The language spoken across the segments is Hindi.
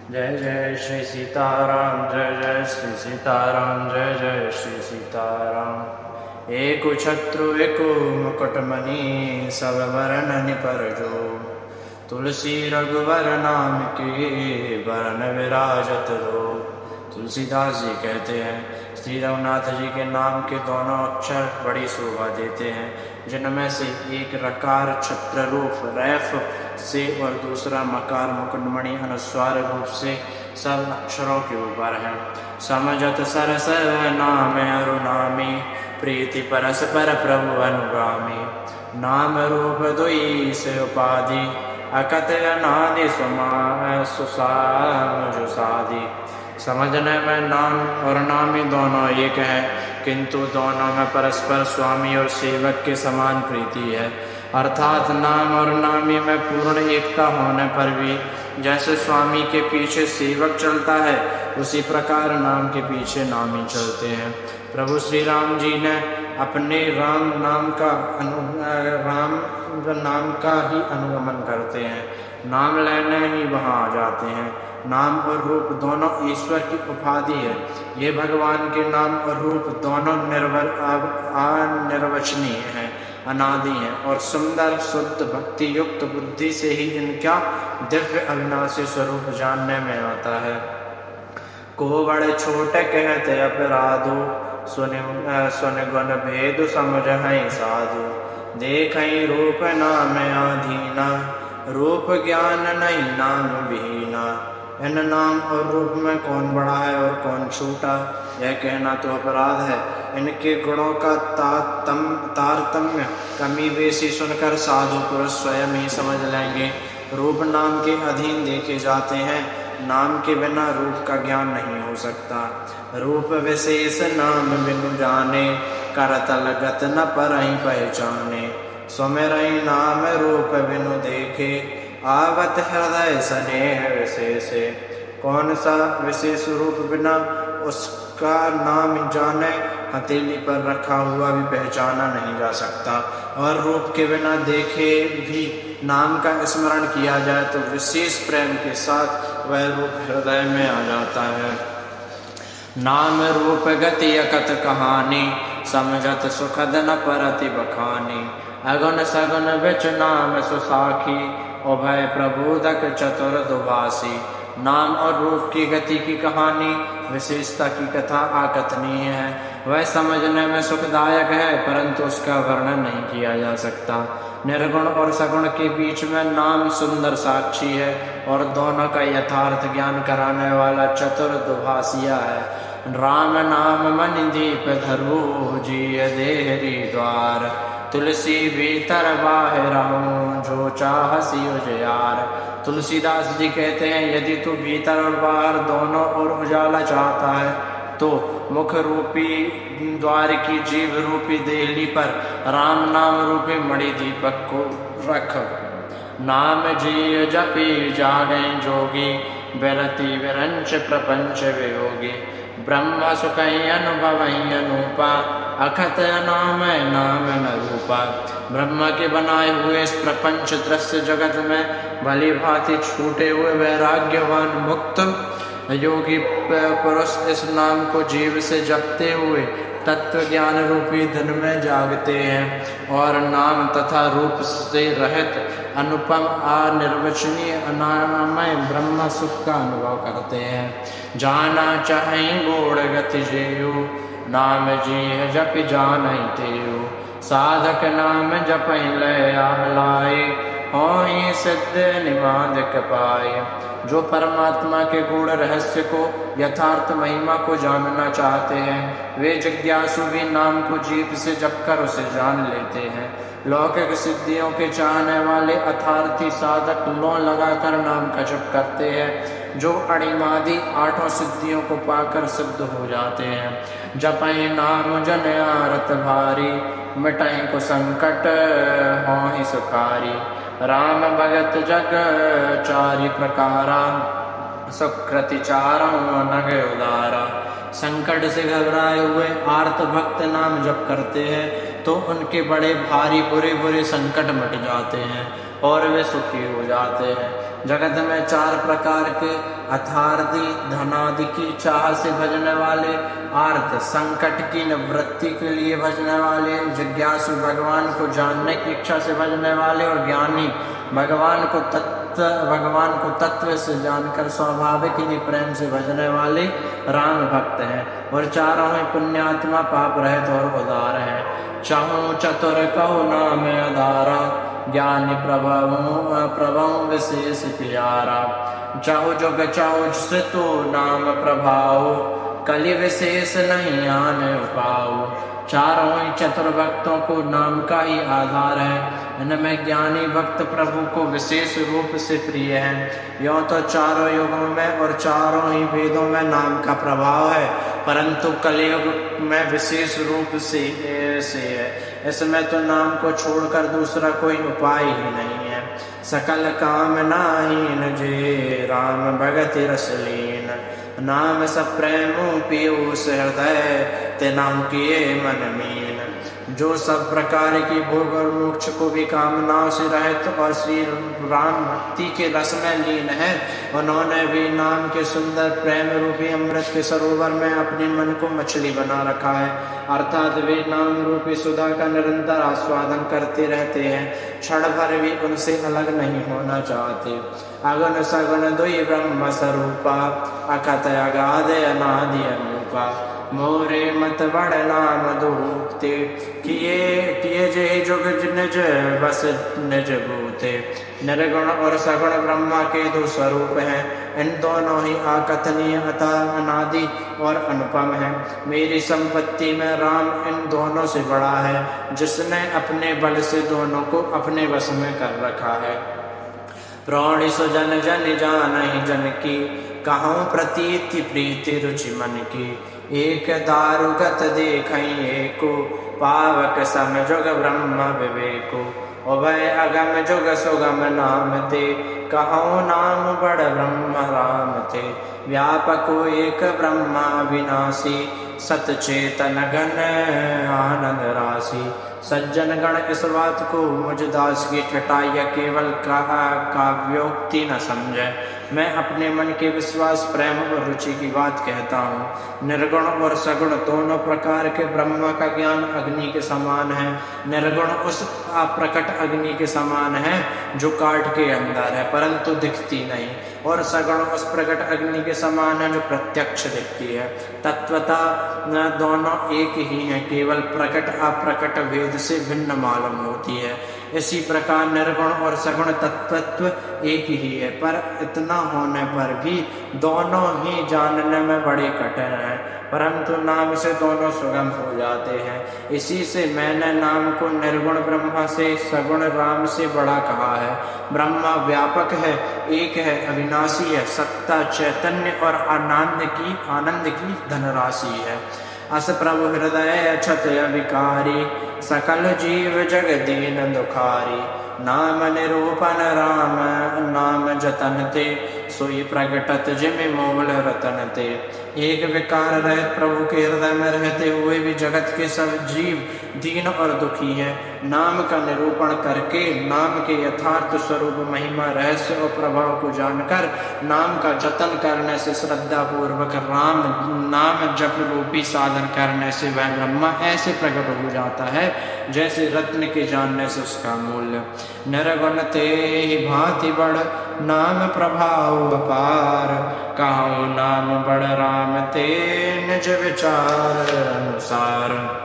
जय जय श्री सीताराम, जय जय श्री सीताराम, जय जय श्री सीताराम। एक छत्रु एक मुकुटमणि, सब वरन निपर जो। तुलसी रघुवर नाम के, बरन विराजत हो। तुलसीदास जी कहते हैं श्री रघुनाथ जी के नाम के दोनों अक्षर बड़ी शोभा देते हैं, जिनमें से एक रकार छत्र रूप रैफ से और दूसरा मकार मुकुटमणि अनुस्वार रूप से सब अक्षरों के ऊपर है। समझत सरस नाम अरुनामी, प्रीति परस्पर प्रभु अनुगामी। नाम रूप दुई से उपाधि, अकथ अनादि सुसाम जुसादि। समझने में नाम और नामी दोनों एक है, किंतु दोनों में परस्पर स्वामी और सेवक के समान प्रीति है। अर्थात नाम और नामी में पूर्ण एकता होने पर भी जैसे स्वामी के पीछे सेवक चलता है, उसी प्रकार नाम के पीछे नामी चलते हैं। प्रभु श्री राम जी ने अपने राम नाम का ही अनुगमन करते हैं, नाम लेने ही वहाँ आ जाते हैं। नाम और रूप दोनों ईश्वर की उपाधि है। ये भगवान के नाम और रूप दोनों अनिर्वचनीय हैं, अनादि हैं और सुंदर शुद्ध भक्ति युक्त बुद्धि से ही इनका दिव्य अविनाशी स्वरूप जानने में आता है। को बड़े छोटे कहते अपराधो, सुन गुण भेद समझहि साधु। देखहि रूप नाम आधीना, रूप ज्ञान नहीं नाम विहीना। इन नाम और रूप में कौन बड़ा है और कौन छोटा, यह कहना तो अपराध है। इनके गुणों का तारतम्य कमी बेसी सुनकर साधु पुरुष स्वयं ही समझ लेंगे। रूप नाम के अधीन देखे जाते हैं, नाम के बिना रूप का ज्ञान नहीं हो सकता। रूप विशेष नाम बिनु जाने, करतल गत न परहि पहचाने। सुमिरहि नाम रूप बिनु देखे, आवत हृदय स्नेह विशेष। कौन सा विशेष रूप बिना उसका नाम जाने, हथेली पर रखा हुआ भी पहचाना नहीं जा सकता। और रूप के बिना देखे भी नाम का स्मरण किया जाए तो विशेष प्रेम के साथ वह रूप हृदय में आ जाता है। नाम रूप गति अकथ कहानी, समझत सुखद न परति बखानी। अगुन सगुन बिच नाम सुसाखी, उभय प्रबोधक चतुर दुभासी। नाम और रूप की गति की कहानी, विशेषता की कथा अकथनीय है। वह समझने में सुखदायक है, परंतु उसका वर्णन नहीं किया जा सकता। निर्गुण और सगुण के बीच में नाम सुंदर साक्षी है और दोनों का यथार्थ ज्ञान कराने वाला चतुर दुभासिया है। राम नाम मन दीप धरो, जिय देहरी द्वार। तुलसी भीतर बाहर हूँ, जो चाहसी उजियार। तुलसीदास जी कहते हैं यदि तू भीतर और बाहर दोनों ओर उजाला चाहता है तो मुख रूपी द्वार की जीव रूपी देहली पर राम नाम रूपी मणि दीपक को रख। नाम जी जपी जागे जोगी, विरति विरंच प्रपंच वियोगी। ब्रह्म सुख अनुभव अनूपा, अखत नाम नाम न रूपा। ब्रह्म के बनाए हुए इस प्रपंच दृश्य जगत में भली भांति छूटे हुए वैराग्यवान मुक्त योगी पुरुष इस नाम को जीव से जपते हुए तत्व ज्ञान रूपी धन में जागते हैं और नाम तथा रूप से रहित अनुपम अनिर्वचनीय अनामय ब्रह्म सुख का अनुभव करते हैं। जाना चाहे गोड़ गति जेयु, नाम जी जप जानहि तेयु। साधक नाम जप लय आलाए, होई सिद्ध निमादिक पाए। जो परमात्मा के गुण रहस्य को यथार्थ महिमा को जानना चाहते हैं, वे जिज्ञासु भी नाम को जीभ से जपकर उसे जान लेते हैं। लौकिक सिद्धियों के चाहने वाले अथार्थी साधक लौ लगाकर नाम का जप करते हैं, जो अणिमादि आठों सिद्धियों को पाकर सिद्ध हो जाते हैं। जपहि नाम जन आरत भारी, मिटहि को संकट होहि सुखारी। राम भगत जग चारि प्रकारा, सुकृति चारों नग उदारा। संकट से घबराए हुए आर्त भक्त नाम जप करते हैं तो उनके बड़े भारी बुरे बुरे संकट मिट जाते हैं और वे सुखी हो जाते हैं। जगत में 4 प्रकार के अर्थार्थी धनादि की चाह से भजने वाले, अर्थ संकट की निवृत्ति के लिए भजने वाले, जिज्ञासु भगवान को जानने की इच्छा से भजने वाले और ज्ञानी भगवान को तत्व से जानकर स्वाभाविक ही प्रेम से भजने वाले राम भक्त हैं। और चारों ही पुण्यात्मा पाप रहित और उदार हैं। चाहूं चतुर कहो नाम अधारा, ज्ञानी प्रभु विशेष प्यारा। चाहो जुग चाहो श्रुतो नाम प्रभाव, कलि विशेष नहीं आने पाओ। चारों ही चतुर भक्तों को नाम का ही आधार है। इनमें ज्ञानी भक्त प्रभु को विशेष रूप से प्रिय है। यों तो चारों युगों में और चारों ही वेदों में नाम का प्रभाव है, परंतु कलियुग में विशेष रूप से है। इसमें तो नाम को छोड़कर दूसरा कोई उपाय ही नहीं है। सकल काम नाहीन जे राम भगति रस लीन, नाम सब प्रेमो पीयूष हृदय ते नाम किए मन मीन। जो सब प्रकार की भोग और मोक्ष को भी कामनाओं से रहित और श्री राम भक्ति के रस में लीन है, उन्होंने भी नाम के सुंदर प्रेम रूपी अमृत के सरोवर में अपने मन को मछली बना रखा है। अर्थात वे नाम रूपी सुधा का निरंतर आस्वादन करते रहते हैं, क्षण भर भी उनसे अलग नहीं होना चाहते। अगुण सगुण दुई ब्रह्म स्वरूपा, अकथ अगाध अनादि अनूपा। मोरे मत बड़ नाम दूते, किए जे जुग निज बस निज भूते। निर्गुण और सगुण ब्रह्मा के 2 स्वरूप हैं। इन दोनों ही अकथनीय अतः अनादि और अनुपम है। मेरी संपत्ति में राम इन दोनों से बड़ा है, जिसने अपने बल से दोनों को अपने वश में कर रखा है। प्राणी सो जन जन जानहि जन की, कहूँ प्रतीति प्रीति रुचि मन की। एक दारुगत देखई एको, पावक सम जुग ब्रह्म विवेको। उभय अगम जुग सुगम नाम ते, कहूँ नाम बड़ ब्रह्म राम ते। व्यापको एक ब्रह्मा विनाशी, सतचेतन घन आनंद राशि। सज्जन गण इस बात को मुझ दास की ठटाई या केवल काव्योक्ति न समझे। मैं अपने मन के विश्वास प्रेम और रुचि की बात कहता हूँ। निर्गुण और सगुण दोनों प्रकार के ब्रह्म का ज्ञान अग्नि के समान है। निर्गुण उस अप्रकट अग्नि के समान है जो काठ के अंदर है परंतु दिखती नहीं, और सगुण उस प्रकट अग्नि के समान है जो प्रत्यक्ष दिखती है। तत्वता दोनों एक ही हैं, केवल प्रकट अप्रकट भेद से भिन्न मालूम होती है। इसी प्रकार निर्गुण और सगुण तत्वत्व एक ही है, पर इतना होने पर भी दोनों ही जानने में बड़े कठिन हैं, परंतु नाम से दोनों सुगम हो जाते हैं। इसी से मैंने नाम को निर्गुण ब्रह्मा से सगुण राम से बड़ा कहा है। ब्रह्मा व्यापक है, एक है, अविनाशी है, सत्ता चैतन्य और आनंद की धनराशि है। अस प्रभु हृदय अछत अविकारी, सकल जीव जग दीन दुखारी। नाम निरूपण राम नाम जतन ते, सोई प्रगटत जिमि मूल रतन ते। एक विकार रहित प्रभु के हृदय में रहते हुए भी जगत के सब जीव दीन और दुखी है। नाम का निरूपण करके नाम के यथार्थ स्वरूप महिमा रहस्य और प्रभाव को जानकर नाम का जतन करने से, श्रद्धा पूर्वक राम नाम जप रूपी साधन करने से वह ब्रह्मा ऐसे प्रकट हो जाता है जैसे रत्न के जानने से उसका मूल्य। निर्गुण ते ही भांति बड़ नाम प्रभाव अपार, कहूँ नाम बड़ राम ते निज विचार अनुसार।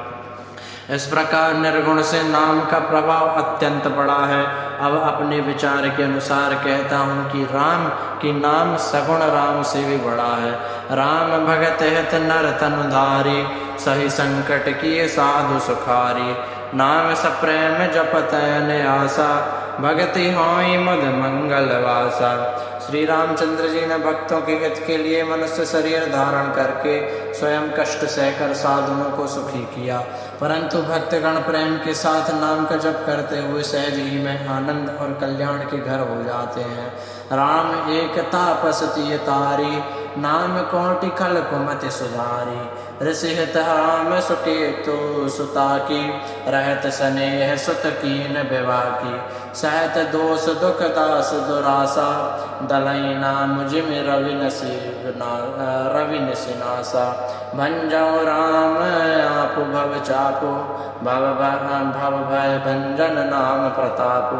इस प्रकार निर्गुण से नाम का प्रभाव अत्यंत बड़ा है। अब अपने विचार के अनुसार कहता हूँ कि नाम सगुण राम से भी बड़ा है। राम भगत हित नर तनुधारी, सही संकट किए साधु सुखारी। नाम सप्रेम जपत अन आशा, भगति होई मुद मंगल वासा। श्री रामचंद्र जी ने भक्तों के हित के लिए मनुष्य शरीर धारण करके स्वयं कष्ट सहकर साधुओं को सुखी किया, परंतु भक्तगण प्रेम के साथ नाम का जप करते हुए सहज ही में आनंद और कल्याण के घर हो जाते हैं। राम एक तापस तिय तारी, नाम कोटि खल कुमति सुधारी। ऋषि हित राम सुकेतु सुता की, रहत स्नेह सुत कीन विवाह की। सहत दोष दुख दास दुरासा, दलई नाम जिमि रवि निसिनासा। भंजौ राम आपु भव चापु, भव भय भंजन नाम प्रतापु।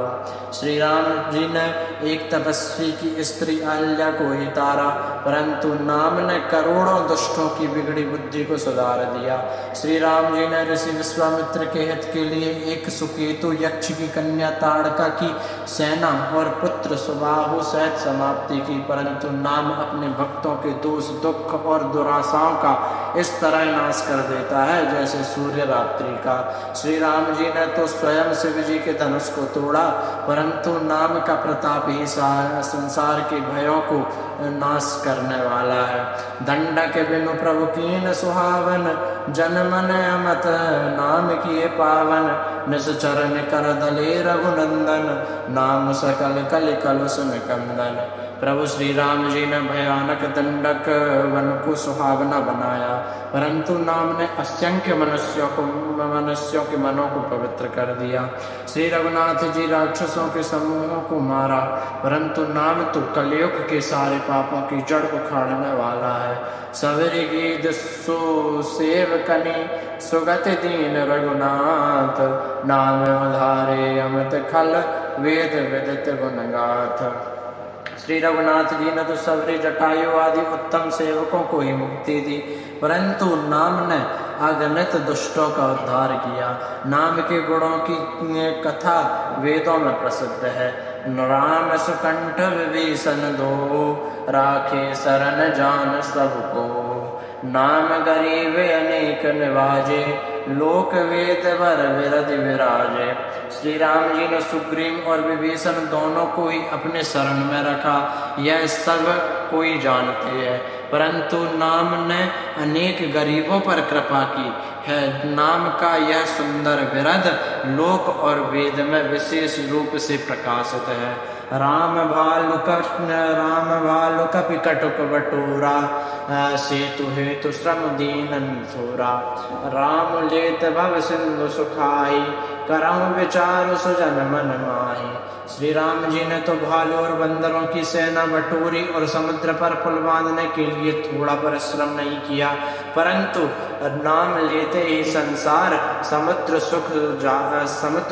श्री राम जी ने एक तपस्वी की स्त्री अहल्या को ही तारा, परंतु नाम ने करोड़ों दुष्टों की बिगड़ी बुद्धि को सुधार दिया। श्री राम जी ने ऋषि विश्वामित्र के हित के लिए एक सुकेतु यक्ष की कन्या ताड़का की सेना और पुत्र सुबाहु सहित समाप्ति की, परंतु नाम अपने भक्तों के दोष दुख और दुराशाओं का इस तरह नाश कर देता है जैसे सूर्य रात्रि का। श्री राम जी ने तो स्वयं शिव जी के धनुष को तोड़ा, परंतु नाम का प्रताप ही संसार के भयों को नाश करने वाला है। दंडक बिनु प्रभु कीन सुहावन, जन मन अमत नाम किए पावन। निश्चरण कर दले रघुनंदन, नाम सकल कलि कलुष निकंदन। प्रभु श्री राम जी ने भयानक दंडक वन को सुहावना बनाया, परंतु नाम ने असंख्य मनुष्यों के मनों को पवित्र कर दिया। श्री रघुनाथ जी राक्षसों के समूहों को मारा, परंतु नाम तो कलयुग के सारे पापों की जड़ उखाड़ने वाला है। सवेरे गीत सो सेवकनी, सुगति दीन रघुनाथ। नाम उधारे अमित खल, वेद विदित गुणगाथ। श्री रघुनाथ जी ने तो सबरी जटायु आदि उत्तम सेवकों को ही मुक्ति दी, परंतु नाम ने अगणित दुष्टों का उद्धार किया। नाम के गुणों की कथा वेदों में प्रसिद्ध है। राम सुकंठ विभीषण दो, राखे शरण जान सबको। नाम गरीब अनेक निवाजे, लोक वेद वर विरधि विराजे। श्री राम जी ने सुग्रीव और विभीषण दोनों को ही अपने शरण में रखा, यह सब कोई जानते हैं, परंतु नाम ने अनेक गरीबों पर कृपा की है। नाम का यह सुंदर विरध लोक और वेद में विशेष रूप से प्रकाशित है। राम भालु कपि कटुक बटोरा, सेतु हेतु श्रम दीनन थोरा। राम लेत भव सिंधु सुखाई, करहु विचार सुजन मन माही। श्री राम जी ने तो भालू और बंदरों की सेना बटोरी और समुद्र पर पुल बांधने के लिए थोड़ा परिश्रम नहीं किया, परंतु नाम लेते ही संसार समुद्र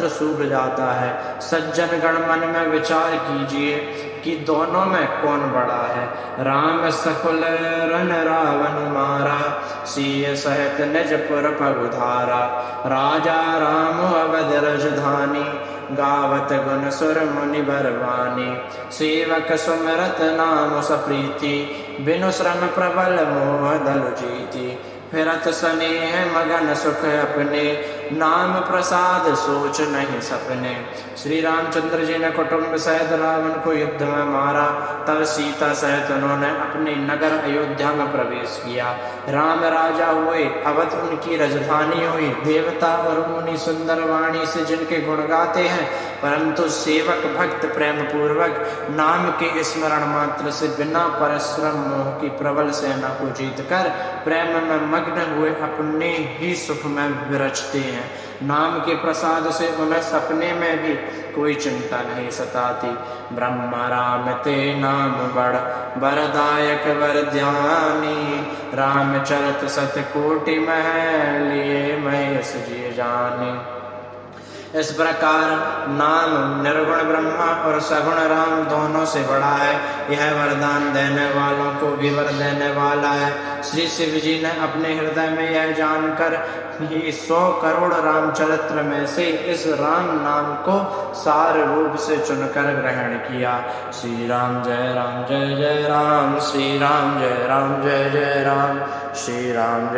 सूख जाता है। सज्जन गण मन में विचार कीजिए कि दोनों में कौन बड़ा है। राम सकुल रन रावण मारा, सीय सहित निज पुर पगुधारा। राजा राम अवध राजधानी, गावत गुण सुर मुनि बरवानी। सेवक सुमरत नाम सप्रीति, बिनु श्रम प्रबल मोह दल जीति। फिरत स्नेह मगन सुख अपने, नाम प्रसाद सोच नहीं सपने। श्री रामचंद्र जी ने कुटुंब सहित रावण को युद्ध में मारा, तब सीता सहित उन्होंने अपने नगर अयोध्या में प्रवेश किया। राम राजा हुए, अवध उनकी राजधानी हुई। देवता और मुनि सुंदर वाणी से जिनके गुण गाते हैं, परंतु सेवक भक्त प्रेम पूर्वक नाम के स्मरण मात्र से बिना परिश्रम मोह की प्रबल सेना को जीतकर प्रेम में मग्न हुए अपने ही सुख में विरचते हैं। नाम के प्रसाद से उन्हें सपने में भी कोई चिंता नहीं सताती। ब्रह्म राम ते नाम बड़, वरदायक वर ध्यानी। रामचरित सतकोटि मह, लिए महेश जी जानी। इस प्रकार नाम निर्गुण ब्रह्मा और सगुण राम दोनों से बड़ा है। यह वरदान देने वालों को भी वर देने वाला है। श्री शिव जी ने अपने हृदय में यह जानकर ही 100 करोड़ रामचरित्र में से इस राम नाम को सार रूप से चुनकर ग्रहण किया। श्री राम जय राम जय जय राम, श्री राम जय राम जय जय राम, श्री राम।